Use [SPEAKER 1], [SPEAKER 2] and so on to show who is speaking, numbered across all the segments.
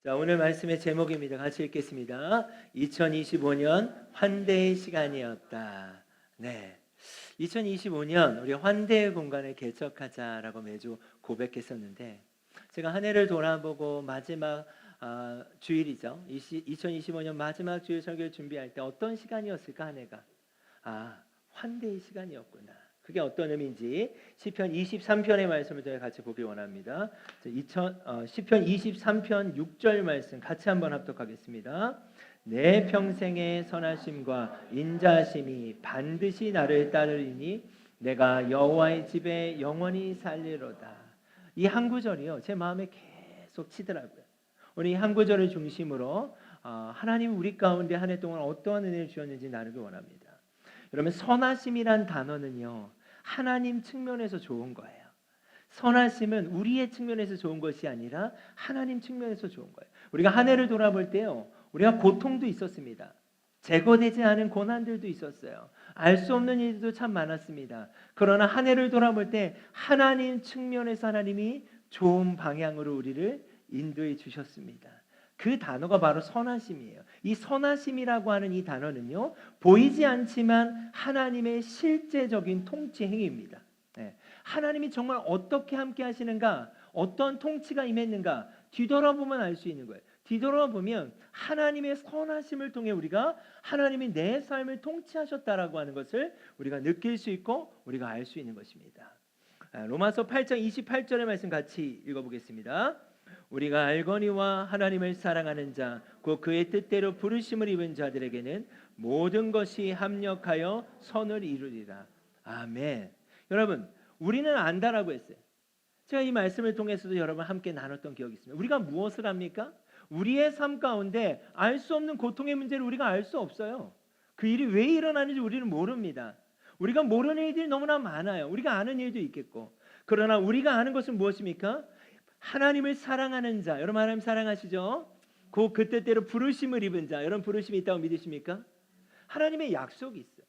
[SPEAKER 1] 자, 오늘 말씀의 제목입니다. 같이 읽겠습니다. 2025년 환대의 시간이었다. 네. 2025년 우리 환대의 공간을 개척하자라고 매주 고백했었는데, 제가 한 해를 돌아보고 마지막 주일이죠. 2025년 마지막 주일 설교를 준비할 때 어떤 시간이었을까, 한 해가? 환대의 시간이었구나. 그게 어떤 의미인지 시편 23편의 말씀을 저희 같이 보기 원합니다. 시편 23편 6절 말씀 같이 한번 합독하겠습니다. 내 평생의 선하심과 인자하심이 반드시 나를 따르리니 내가 여호와의 집에 영원히 살리로다. 이 한 구절이요, 제 마음에 계속 치더라고요. 오늘 이 한 구절을 중심으로 하나님 우리 가운데 한 해 동안 어떠한 은혜를 주셨는지 나누기 원합니다. 여러분, 선하심이란 단어는요, 하나님 측면에서 좋은 거예요. 선하심은 우리의 측면에서 좋은 것이 아니라 하나님 측면에서 좋은 거예요. 우리가 한 해를 돌아볼 때요, 우리가 고통도 있었습니다. 제거되지 않은 고난들도 있었어요. 알 수 없는 일도 참 많았습니다. 그러나 한 해를 돌아볼 때 하나님 측면에서 하나님이 좋은 방향으로 우리를 인도해 주셨습니다. 그 단어가 바로 선하심이에요. 이 선하심이라고 하는 이 단어는요, 보이지 않지만 하나님의 실제적인 통치 행위입니다. 하나님이 정말 어떻게 함께 하시는가, 어떤 통치가 임했는가 뒤돌아보면 알 수 있는 거예요. 뒤돌아보면 하나님의 선하심을 통해 우리가 하나님이 내 삶을 통치하셨다라고 하는 것을 우리가 느낄 수 있고 우리가 알 수 있는 것입니다. 로마서 8장 28절의 말씀 같이 읽어보겠습니다. 우리가 알거니와 하나님을 사랑하는 자, 곧 그의 뜻대로 부르심을 입은 자들에게는 모든 것이 합력하여 선을 이루리라. 아멘. 여러분, 우리는 안다라고 했어요. 제가 이 말씀을 통해서도 여러분 함께 나눴던 기억이 있습니다. 우리가 무엇을 합니까? 우리의 삶 가운데 알 수 없는 고통의 문제를 우리가 알 수 없어요. 그 일이 왜 일어나는지 우리는 모릅니다. 우리가 모르는 일들이 너무나 많아요. 우리가 아는 일도 있겠고. 그러나 우리가 아는 것은 무엇입니까? 하나님을 사랑하는 자. 여러분, 하나님 사랑하시죠? 그 뜻대로 부르심을 입은 자. 여러분, 부르심이 있다고 믿으십니까? 하나님의 약속이 있어요.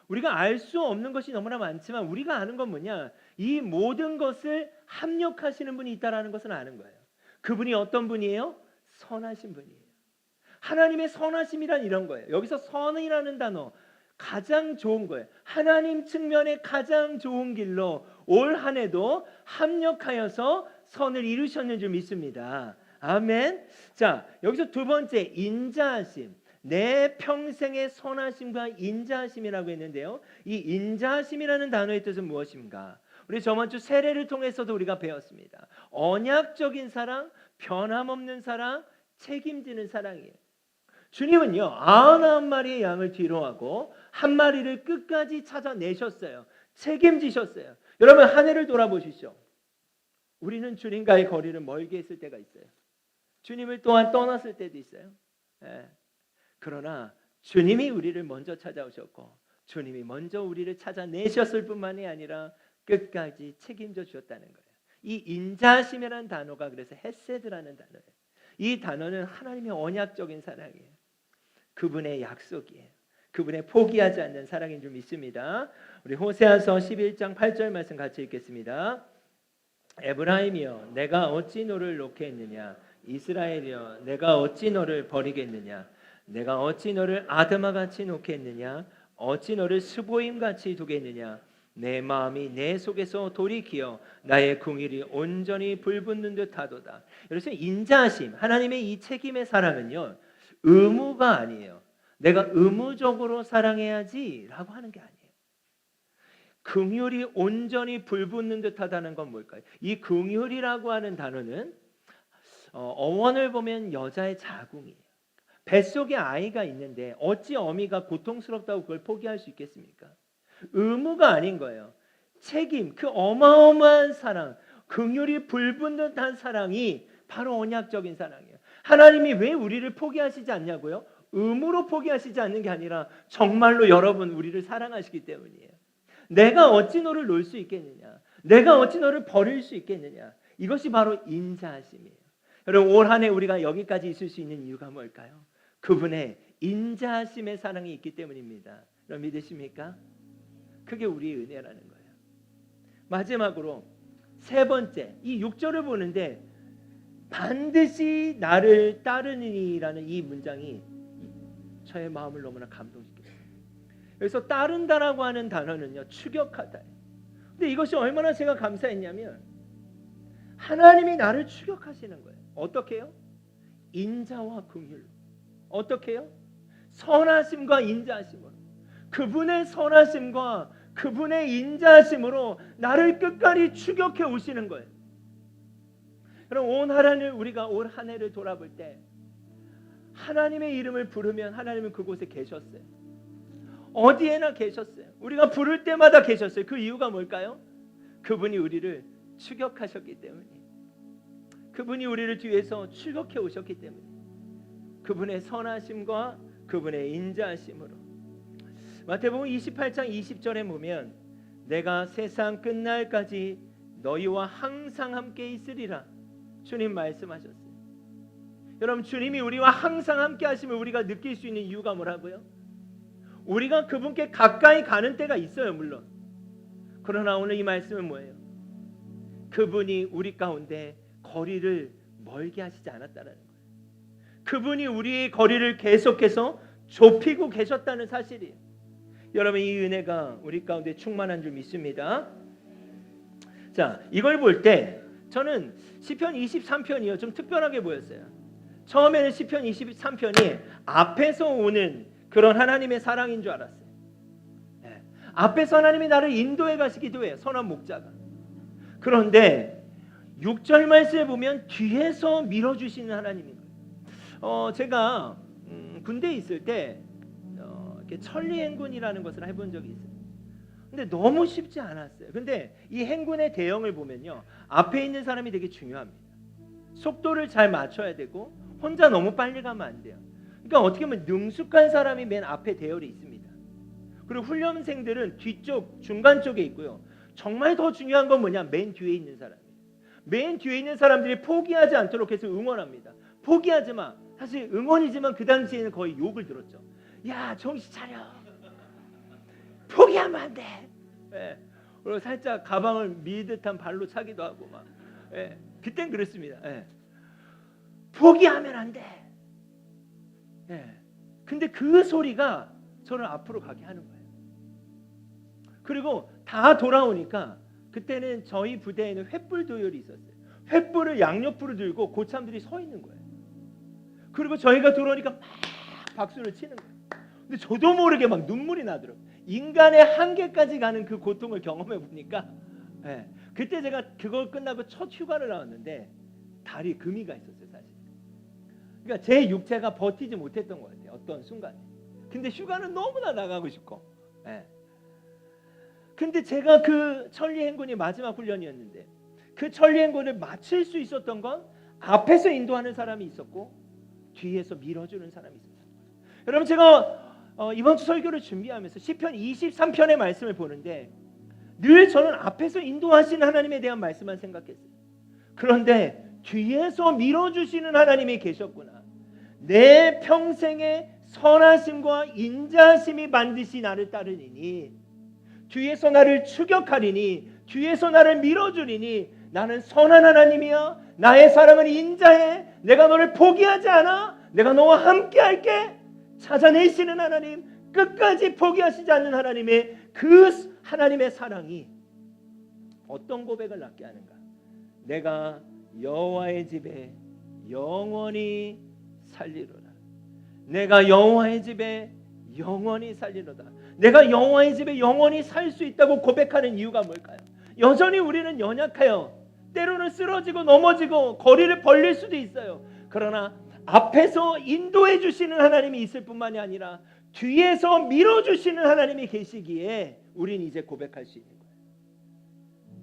[SPEAKER 1] 우리가 알 수 없는 것이 너무나 많지만 우리가 아는 건 뭐냐? 이 모든 것을 합력하시는 분이 있다라는 것은 아는 거예요. 그분이 어떤 분이에요? 선하신 분이에요. 하나님의 선하심이란 이런 거예요. 여기서 선이라는 단어 가장 좋은 거예요. 하나님 측면의 가장 좋은 길로 올 한 해도 합력하여서 선을 이루셨는 줄 믿습니다. 아멘. 자, 여기서 두 번째, 인자하심. 내 평생의 선하심과 인자하심이라고 했는데요, 이 인자하심이라는 단어의 뜻은 무엇인가? 우리 저번 주 세례를 통해서도 우리가 배웠습니다. 언약적인 사랑, 변함없는 사랑, 책임지는 사랑이에요. 주님은요, 99마리의 양을 뒤로하고 한 마리를 끝까지 찾아내셨어요. 책임지셨어요. 여러분, 한 해를 돌아보십시오. 우리는 주님과의 거리를 멀게 했을 때가 있어요. 주님을 또한 떠났을 때도 있어요. 그러나 주님이 우리를 먼저 찾아오셨고 주님이 먼저 우리를 찾아내셨을 뿐만이 아니라 끝까지 책임져 주셨다는 거예요. 이 인자하심이라는 단어가 그래서 헤세드라는 단어예요. 이 단어는 하나님의 언약적인 사랑이에요. 그분의 약속이에요. 그분의 포기하지 않는 사랑인 줄 믿습니다. 우리 호세아서 11장 8절 말씀 같이 읽겠습니다. 에브라임이여, 내가 어찌 너를 놓게 했느냐? 이스라엘이여, 내가 어찌 너를 버리겠느냐? 내가 어찌 너를 아드마같이 놓게 했느냐? 어찌 너를 스보임같이 두겠느냐? 내 마음이 내 속에서 돌이키어 나의 궁일이 온전히 불붙는 듯하도다. 그래서 인자하심, 하나님의 이 책임의 사랑은요, 의무가 아니에요. 내가 의무적으로 사랑해야지 라고 하는 게 아니에요. 긍휼이 온전히 불붙는 듯하다는 건 뭘까요? 이 긍휼이라고 하는 단어는 어원을 보면 여자의 자궁이에요. 뱃속에 아이가 있는데 어찌 어미가 고통스럽다고 그걸 포기할 수 있겠습니까? 의무가 아닌 거예요. 책임, 그 어마어마한 사랑, 긍휼이 불붙는 듯한 사랑이 바로 언약적인 사랑이에요. 하나님이 왜 우리를 포기하시지 않냐고요? 의무로 포기하시지 않는 게 아니라 정말로 여러분 우리를 사랑하시기 때문이에요. 내가 어찌 너를 놓을 수 있겠느냐? 내가 어찌 너를 버릴 수 있겠느냐? 이것이 바로 인자하심이에요. 여러분, 올 한 해 우리가 여기까지 있을 수 있는 이유가 뭘까요? 그분의 인자하심의 사랑이 있기 때문입니다. 여러분, 믿으십니까? 그게 우리의 은혜라는 거예요. 마지막으로 세 번째, 이 6절을 보는데 반드시 나를 따르니라는 이 문장이 저의 마음을 너무나 감동시켰어요. 그래서 따른다라고 하는 단어는요, 추격하다. 근데 이것이 얼마나 제가 감사했냐면 하나님이 나를 추격하시는 거예요. 어떻게 해요? 인자와 긍휼로. 어떻게 해요? 선하심과 인자하심으로. 그분의 선하심과 그분의 인자하심으로 나를 끝까지 추격해 오시는 거예요. 그럼 우리가 올 한 해를 돌아볼 때 하나님의 이름을 부르면 하나님은 그곳에 계셨어요. 어디에나 계셨어요. 우리가 부를 때마다 계셨어요. 그 이유가 뭘까요? 그분이 우리를 추격하셨기 때문이에요. 그분이 우리를 뒤에서 추격해 오셨기 때문이에요. 그분의 선하심과 그분의 인자하심으로. 마태복음 28장 20절에 보면 내가 세상 끝날까지 너희와 항상 함께 있으리라 주님 말씀하셨어요. 여러분, 주님이 우리와 항상 함께 하심을 우리가 느낄 수 있는 이유가 뭐라고요? 우리가 그분께 가까이 가는 때가 있어요, 물론. 그러나 오늘 이 말씀은 뭐예요? 그분이 우리 가운데 거리를 멀게 하시지 않았다는 거예요. 그분이 우리의 거리를 계속해서 좁히고 계셨다는 사실이에요. 여러분, 이 은혜가 우리 가운데 충만한 줄 믿습니다. 자, 이걸 볼 때 저는 시편 23편이요 좀 특별하게 보였어요. 처음에는 시편 23편이 앞에서 오는 그런 하나님의 사랑인 줄 알았어요. 네. 앞에서 하나님이 나를 인도해 가시기도 해요, 선한 목자가. 그런데 6절 말씀에 보면 뒤에서 밀어주시는 하나님인 거예요. 제가 군대에 있을 때 천리 행군이라는 것을 해본 적이 있어요. 근데 너무 쉽지 않았어요. 근데 이 행군의 대형을 보면요, 앞에 있는 사람이 되게 중요합니다. 속도를 잘 맞춰야 되고 혼자 너무 빨리 가면 안 돼요. 그러니까 어떻게 보면 능숙한 사람이 맨 앞에 대열에 있습니다. 그리고 훈련생들은 뒤쪽 중간 쪽에 있고요. 정말 더 중요한 건 뭐냐, 맨 뒤에 있는 사람이에요. 맨 뒤에 있는 사람들이 포기하지 않도록 해서 응원합니다. 포기하지 마. 사실 응원이지만 그 당시에는 거의 욕을 들었죠. 야, 정신 차려. 포기하면 안 돼. 예. 그리고 살짝 가방을 밀듯한 발로 차기도 하고 막. 예. 그땐 그랬습니다. 예. 포기하면 안 돼. 예. 근데 그 소리가 저를 앞으로 가게 하는 거예요. 그리고 다 돌아오니까 그때는 저희 부대에는 횃불 도열이 있었어요. 횃불을 양옆으로 들고 고참들이 서 있는 거예요. 그리고 저희가 들어오니까 막 박수를 치는 거예요. 근데 저도 모르게 막 눈물이 나더라고요. 인간의 한계까지 가는 그 고통을 경험해 보니까, 예, 그때 제가 그걸 끝나고 첫 휴가를 나왔는데 다리에 금이가 있었어요, 사실. 그러니까 제 육체가 버티지 못했던 것 같아요, 어떤 순간에. 근데 휴가는 너무나 나가고 싶고, 예. 근데 제가 그 천리 행군이 마지막 훈련이었는데 그 천리 행군을 마칠 수 있었던 건 앞에서 인도하는 사람이 있었고 뒤에서 밀어주는 사람이 있었어요. 여러분, 제가 이번 주 설교를 준비하면서 시편 23편의 말씀을 보는데 늘 저는 앞에서 인도하시는 하나님에 대한 말씀만 생각했어요. 그런데 뒤에서 밀어주시는 하나님이 계셨구나. 내 평생의 선하심과 인자하심이 반드시 나를 따르니니, 뒤에서 나를 추격하리니, 뒤에서 나를 밀어주리니 나는 선한 하나님이야. 나의 사랑은 인자해. 내가 너를 포기하지 않아. 내가 너와 함께 할게. 찾아내시는 하나님, 끝까지 포기하시지 않는 하나님의 그 하나님의 사랑이 어떤 고백을 낳게 하는가? 내가 여호와의 집에 영원히 살리로다. 내가 여호와의 집에 영원히 살리로다. 내가 여호와의 집에 영원히 살 수 있다고 고백하는 이유가 뭘까요? 여전히 우리는 연약해요. 때로는 쓰러지고 넘어지고 거리를 벌릴 수도 있어요. 그러나 앞에서 인도해 주시는 하나님이 있을 뿐만이 아니라 뒤에서 밀어주시는 하나님이 계시기에 우린 이제 고백할 수 있는 거예요.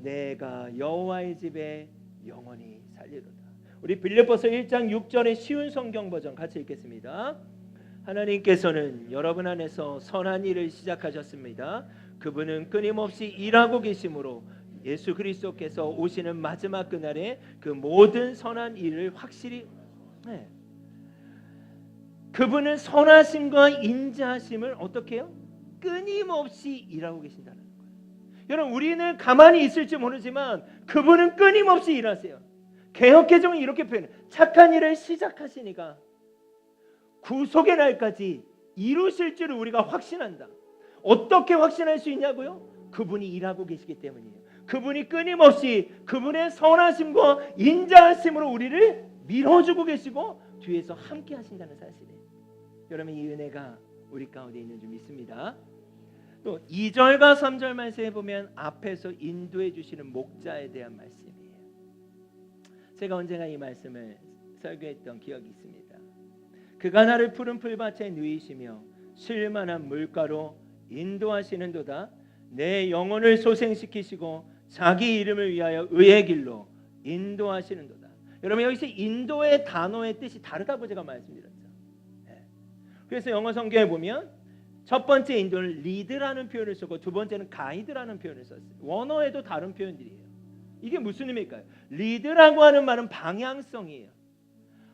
[SPEAKER 1] 내가 여호와의 집에 영원히 살리로다. 우리 빌립보서 1장 6절의 쉬운 성경 버전 같이 읽겠습니다. 하나님께서는 여러분 안에서 선한 일을 시작하셨습니다. 그분은 끊임없이 일하고 계심으로 예수 그리스도께서 오시는 마지막 그날에 그 모든 선한 일을 확실히, 그분은 선하심과 인자하심을 어떻게 해요? 끊임없이 일하고 계신다는 거예요. 여러분, 우리는 가만히 있을지 모르지만 그분은 끊임없이 일하세요. 개역개정은 이렇게 표현해요. 착한 일을 시작하시니까 구속의 날까지 이루실 줄을 우리가 확신한다. 어떻게 확신할 수 있냐고요? 그분이 일하고 계시기 때문이에요. 그분이 끊임없이 그분의 선하심과 인자하심으로 우리를 밀어주고 계시고 뒤에서 함께 하신다는 사실이에요. 여러분, 이 은혜가 우리 가운데 있는 줄 믿습니다. 또 2절과 3절 말씀에 보면 앞에서 인도해 주시는 목자에 대한 말씀이에요. 제가 언젠가 이 말씀을 설교했던 기억이 있습니다. 그가 나를 푸른 풀밭에 누이시며 쉴만한 물가로 인도하시는도다. 내 영혼을 소생시키시고 자기 이름을 위하여 의의 길로 인도하시는도다. 여러분, 여기서 인도의 단어의 뜻이 다르다고 제가 말씀드렸죠. 그래서 영어 성경에 보면 첫 번째 인도는 리드라는 표현을 썼고 두 번째는 가이드라는 표현을 썼어요. 원어에도 다른 표현들이에요. 이게 무슨 의미일까요? 리드라고 하는 말은 방향성이에요.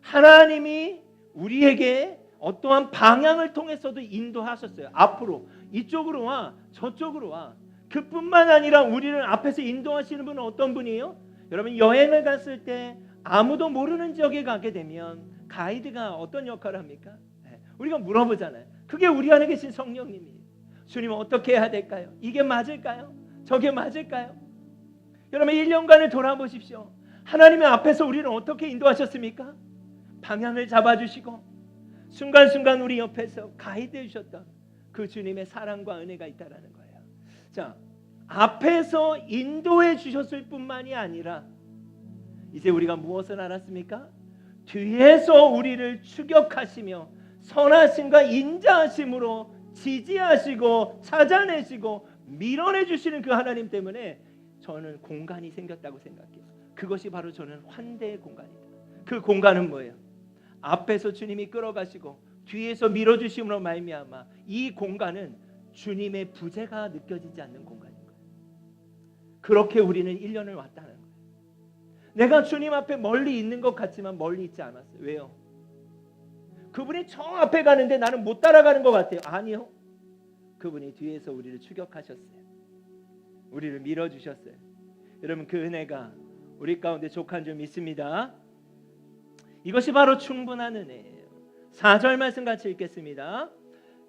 [SPEAKER 1] 하나님이 우리에게 어떠한 방향을 통해서도 인도하셨어요. 앞으로 이쪽으로 와, 저쪽으로 와. 그뿐만 아니라 우리를 앞에서 인도하시는 분은 어떤 분이에요? 여러분, 여행을 갔을 때 아무도 모르는 지역에 가게 되면 가이드가 어떤 역할을 합니까? 우리가 물어보잖아요. 그게 우리 안에 계신 성령님이에요. 주님, 어떻게 해야 될까요? 이게 맞을까요? 저게 맞을까요? 여러분, 1년간을 돌아보십시오. 하나님의 앞에서 우리를 어떻게 인도하셨습니까? 방향을 잡아주시고 순간순간 우리 옆에서 가이드해 주셨던 그 주님의 사랑과 은혜가 있다라는 거예요. 자, 앞에서 인도해 주셨을 뿐만이 아니라 이제 우리가 무엇을 알았습니까? 뒤에서 우리를 추격하시며 선하심과 인자하심으로 지지하시고 찾아내시고 밀어내 주시는 그 하나님 때문에 저는 공간이 생겼다고 생각해요. 그것이 바로 저는 환대의 공간이다. 그 공간은 뭐예요? 앞에서 주님이 끌어가시고 뒤에서 밀어주심으로 말미암아 이 공간은 주님의 부재가 느껴지지 않는 공간인 거예요. 그렇게 우리는 1년을 왔다는 거예요. 내가 주님 앞에 멀리 있는 것 같지만 멀리 있지 않았어요. 왜요? 그분이 저 앞에 가는데 나는 못 따라가는 것 같아요. 아니요. 그분이 뒤에서 우리를 추격하셨어요. 우리를 밀어주셨어요. 여러분, 그 은혜가 우리 가운데 족한 줄 믿습니다. 이것이 바로 충분한 은혜예요. 4절 말씀 같이 읽겠습니다.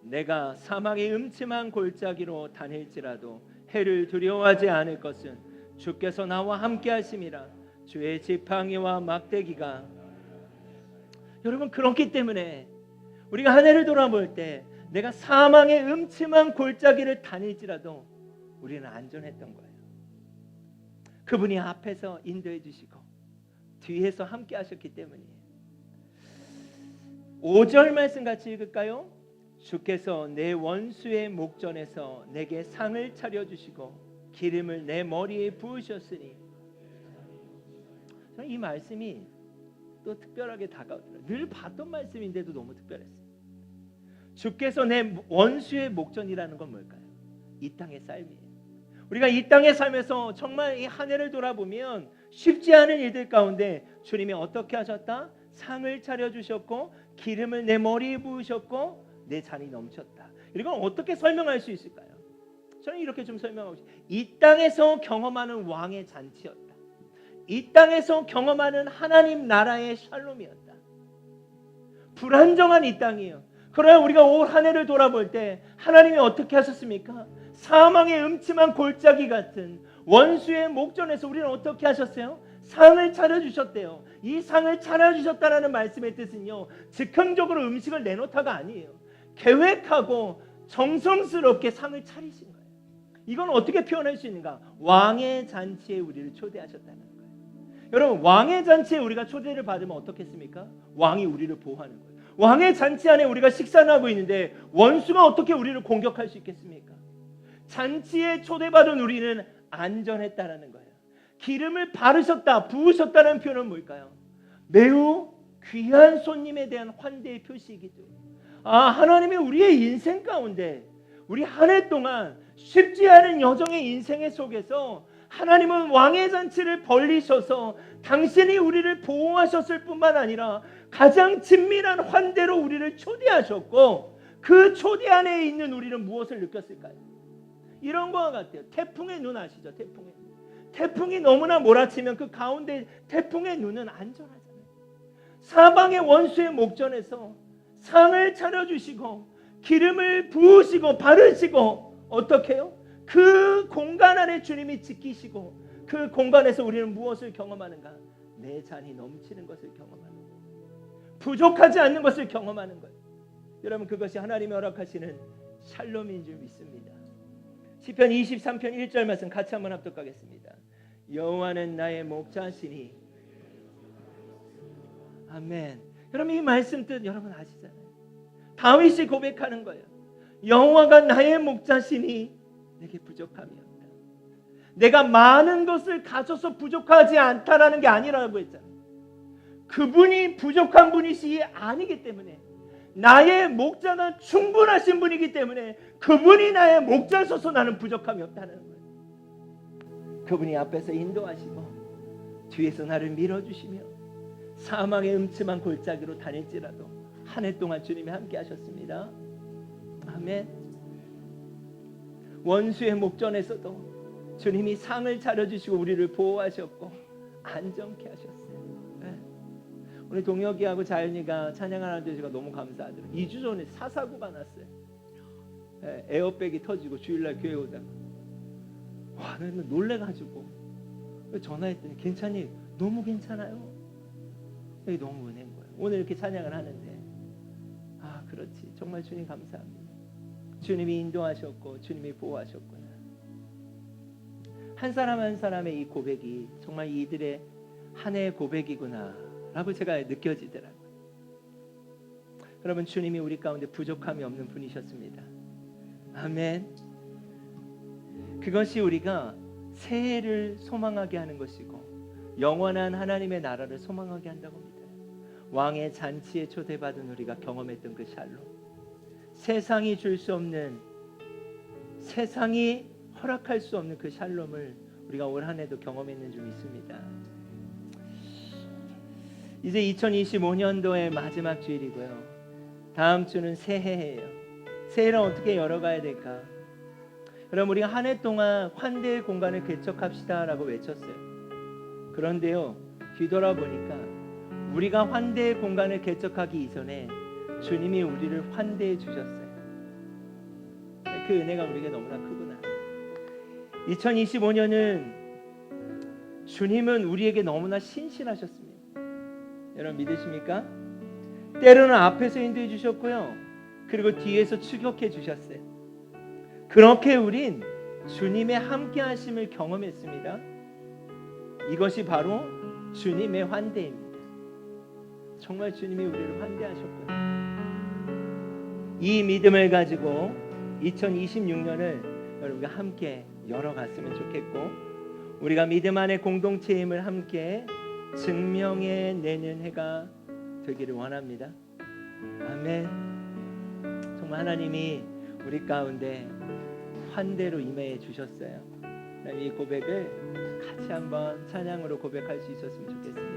[SPEAKER 1] 내가 사망의 음침한 골짜기로 다닐지라도 해를 두려워하지 않을 것은 주께서 나와 함께 하심이라. 주의 지팡이와 막대기가. 여러분, 그렇기 때문에 우리가 한 해를 돌아볼 때 내가 사망의 음침한 골짜기를 다닐지라도 우리는 안전했던 거예요. 그분이 앞에서 인도해 주시고 뒤에서 함께 하셨기 때문이에요. 5절 말씀 같이 읽을까요? 주께서 내 원수의 목전에서 내게 상을 차려주시고 기름을 내 머리에 부으셨으니. 이 말씀이 또 특별하게 다가오더라고요. 늘 봤던 말씀인데도 너무 특별했어요. 주께서 내 원수의 목전이라는 건 뭘까요? 이 땅의 삶이에요. 우리가 이 땅에 살면서 정말 이 한 해를 돌아보면 쉽지 않은 일들 가운데 주님이 어떻게 하셨다? 상을 차려주셨고 기름을 내 머리에 부으셨고 내 잔이 넘쳤다. 이건 어떻게 설명할 수 있을까요? 저는 이렇게 좀 설명하고 싶어요. 이 땅에서 경험하는 왕의 잔치였다. 이 땅에서 경험하는 하나님 나라의 샬롬이었다. 불안정한 이 땅이에요. 그러나 우리가 올 한 해를 돌아볼 때 하나님이 어떻게 하셨습니까? 사망의 음침한 골짜기 같은 원수의 목전에서 우리는 어떻게 하셨어요? 상을 차려주셨대요. 이 상을 차려주셨다라는 말씀의 뜻은요, 즉흥적으로 음식을 내놓다가 아니에요. 계획하고 정성스럽게 상을 차리신 거예요. 이건 어떻게 표현할 수 있는가? 왕의 잔치에 우리를 초대하셨다는 거예요. 여러분, 왕의 잔치에 우리가 초대를 받으면 어떻겠습니까? 왕이 우리를 보호하는 거예요. 왕의 잔치 안에 우리가 식사를 하고 있는데 원수가 어떻게 우리를 공격할 수 있겠습니까? 잔치에 초대받은 우리는 안전했다라는 거예요. 기름을 바르셨다, 부으셨다는 표현은 뭘까요? 매우 귀한 손님에 대한 환대의 표시이기도 해요. 하나님이 우리의 인생 가운데 우리 한 해 동안 쉽지 않은 여정의 인생의 속에서 하나님은 왕의 잔치를 벌리셔서 당신이 우리를 보호하셨을 뿐만 아니라 가장 친밀한 환대로 우리를 초대하셨고, 그 초대 안에 있는 우리는 무엇을 느꼈을까요? 이런 것과 같아요. 태풍의 눈 아시죠? 태풍의 눈.
[SPEAKER 2] 태풍이 너무나 몰아치면 그 가운데 태풍의 눈은 안전하잖아요. 사방의 원수의 목전에서 상을 차려주시고 기름을 부으시고 바르시고 어떻게 해요? 그 공간 안에 주님이 지키시고 그 공간에서 우리는 무엇을 경험하는가? 내 잔이 넘치는 것을 경험하는 거예요. 부족하지 않는 것을 경험하는 거예요. 여러분, 그것이 하나님이 허락하시는 샬롬인 줄 믿습니다. 시편 23편 1절 말씀 같이 한번 합독하겠습니다. 여호와는 나의 목자시니. 아멘. 여러분, 이 말씀 뜻 여러분 아시잖아요. 다윗이 고백하는 거예요. 여호와가 나의 목자시니 내게 부족함이 없다. 내가 많은 것을 가져서 부족하지 않다라는 게 아니라고 했잖아요. 그분이 부족한 분이시 아니기 때문에, 나의 목자가 충분하신 분이기 때문에 그분이 나의 목자셔서 나는 부족함이 없다는 거예요. 그분이 앞에서 인도하시고 뒤에서 나를 밀어주시며 사망의 음침한 골짜기로 다닐지라도 한 해 동안 주님이 함께 하셨습니다. 아멘. 원수의 목전에서도 주님이 상을 차려주시고 우리를 보호하셨고 안정케 하셨어요. 네. 우리 동혁이하고 자연이가 찬양하는 데 제가 너무 감사하더라고요. 2주 전에 사고가 났어요. 네. 에어백이 터지고 주일날 교회 오다가 와, 나는 놀래가지고 전화했더니 괜찮니? 너무 괜찮아요. 이게 너무 은혜인 거예요. 오늘 이렇게 찬양을 하는데 그렇지. 정말 주님 감사합니다. 주님이 인도하셨고 주님이 보호하셨구나. 한 사람 한 사람의 이 고백이 정말 이들의 한 해의 고백이구나 라고 제가 느껴지더라고요. 여러분, 주님이 우리 가운데 부족함이 없는 분이셨습니다. 아멘. 그것이 우리가 새해를 소망하게 하는 것이고 영원한 하나님의 나라를 소망하게 한다고 합니다. 왕의 잔치에 초대받은 우리가 경험했던 그 샬롬, 세상이 줄 수 없는, 세상이 허락할 수 없는 그 샬롬을 우리가 올 한 해도 경험했는 줄 믿습니다. 이제 2025년도의 마지막 주일이고요. 다음 주는 새해예요. 새해를 어떻게 열어가야 될까? 여러분, 우리가 한 해 동안 환대의 공간을 개척합시다 라고 외쳤어요. 그런데요, 뒤돌아보니까 우리가 환대의 공간을 개척하기 이전에 주님이 우리를 환대해 주셨어요. 그 은혜가 우리에게 너무나 크구나. 2025년은 주님은 우리에게 너무나 신실하셨습니다. 여러분 믿으십니까? 때로는 앞에서 인도해 주셨고요, 그리고 뒤에서 추격해 주셨어요. 그렇게 우린 주님의 함께 하심을 경험했습니다. 이것이 바로 주님의 환대입니다. 정말 주님이 우리를 환대하셨구나. 이 믿음을 가지고 2026년을 여러분과 함께 열어갔으면 좋겠고, 우리가 믿음 안에 공동체임을 함께 증명해내는 해가 되기를 원합니다. 아멘. 정말 하나님이 우리 가운데 환대로 임해 주셨어요. 이 고백을 같이 한번 찬양으로 고백할 수 있었으면 좋겠습니다.